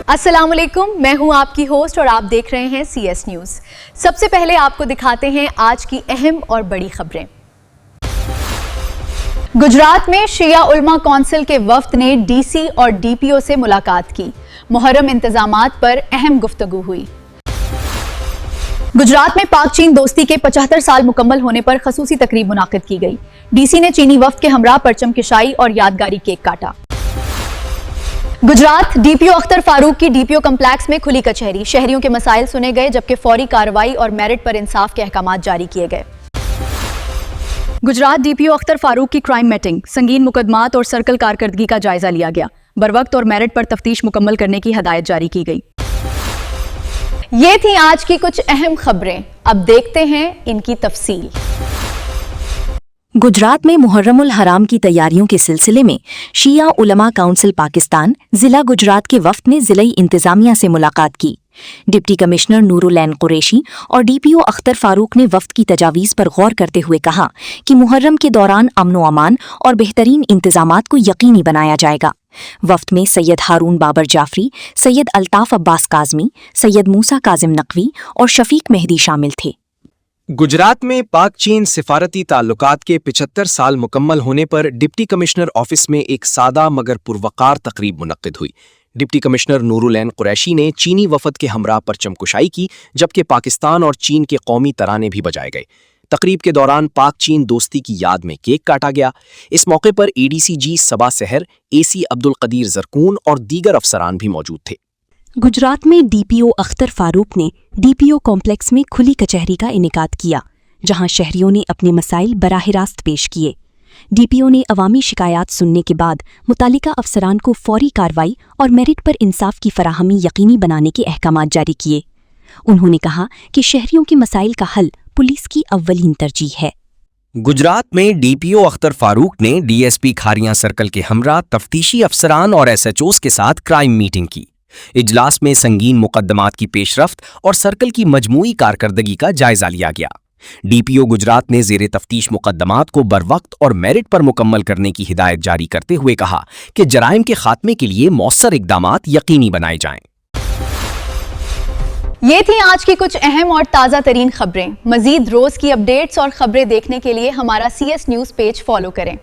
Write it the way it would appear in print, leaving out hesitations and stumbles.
अस्सलाम वालेकुम, मैं हूं आपकी होस्ट और आप देख रहे हैं CS न्यूज़। सबसे पहले आपको दिखाते हैं आज की अहम और बड़ी खबरें। गुजरात में शिया उलमा कौंसिल के वफ्द ने DC और DPO से मुलाकात की। मुहर्रम इंतजामात पर अहम गुफ्तगू हुई। गुजरात में पाक चीन दोस्ती के 75 साल मुकम्मल होने पर खसूसी तकरीब मुनाकिद की गई। DC ने चीनी वफ्द के हमरा परचम किशाई और यादगारी केक काटा। गुजरात DPO अख्तर फारूक की DPO कम्प्लेक्स में खुली कचहरी। शहरियों के मसाइल सुने गए जबकि फौरी कार्रवाई और मेरिट पर इंसाफ के अहकामात जारी किए गए। गुजरात DPO अख्तर फारूक की क्राइम मीटिंग, संगीन मुकदमात और सर्कल कारकर्दगी का जायजा लिया गया। बरवक्त और मेरिट पर तफ्तीश मुकम्मल करने की हदायत जारी की गई। ये थी आज की कुछ अहम खबरें। अब देखते हैं इनकी तफसील। गुजरात में मुहर्रमुल हराम की तैयारियों के सिलसिले में शिया उलमा काउंसिल पाकिस्तान जिला गुजरात के वफ्द ने जिला इंतजामिया से मुलाकात की। डिप्टी कमिश्नर नूरुल ऐन कुरैशी और DPO अख्तर फारूक ने वफ्द की तजावीज़ पर गौर करते हुए कहा कि मुहर्रम के दौरान अमन व अमान और बेहतरीन इंतजामात को यकीनी बनाया जाएगा। वफ्द में सैयद हारून बाबर जाफरी, सैयद अल्ताफ अब्बास काज़मी, सैयद मूसा काजिम नकवी और शफीक मेहदी शामिल थे। गुजरात में पाक चीन सिफारती ताल्लुकात के 75 साल मुकम्मल होने पर डिप्टी कमिश्नर ऑफिस में एक सादा मगर पुरवकार तकरीब मुनक्किद हुई। डिप्टी कमिश्नर नूरुल ऐन कुरैशी ने चीनी वफद के हमरा परचम कुशाई की, जबकि पाकिस्तान और चीन के कौमी तराने भी बजाए गए। तकरीब के दौरान पाक चीन दोस्ती की याद में केक काटा गया। इस मौके पर ADCG सबा सहर, AC अब्दुल कदीर जरकून और दीगर अफसरान भी मौजूद थे। गुजरात में DPO अख्तर फारूक ने DPO कॉम्प्लेक्स में खुली कचहरी का इनेकाद किया, जहां शहरियों ने अपने मसाइल बराह रास्त पेश किए। DPO ने अवामी शिकायत सुनने के बाद मुतालिका अफसरान को फौरी कार्रवाई और मेरिट पर इंसाफ की फराहमी यकीनी बनाने के अहकामात जारी किए। उन्होंने कहा कि शहरियों के मसाइल का हल पुलिस की अव्वलीन तरजीह है। गुजरात में DPO अख्तर फारूक ने DSP खारियां सर्कल के हमरा तफ्तीशी अफसरान और SHOs के साथ क्राइम मीटिंग की। इजलास में संगीन मुकदमात की पेशरफ्त और सर्कल की मजमूई कारकर्दगी का जायजा लिया गया। DPO गुजरात ने ज़ेरे तफ्तीश मुकदमात को बरवक्त और मेरिट पर मुकम्मल करने की हिदायत जारी करते हुए कहा कि जराइम के खात्मे के लिए मौसर इकदामात यकीनी बनाए जाएं। ये थी आज की कुछ अहम और ताज़ा तरीन खबरें। मजीद रोज की अपडेट्स और खबरें देखने के लिए हमारा CS न्यूज़ पेज फॉलो करें।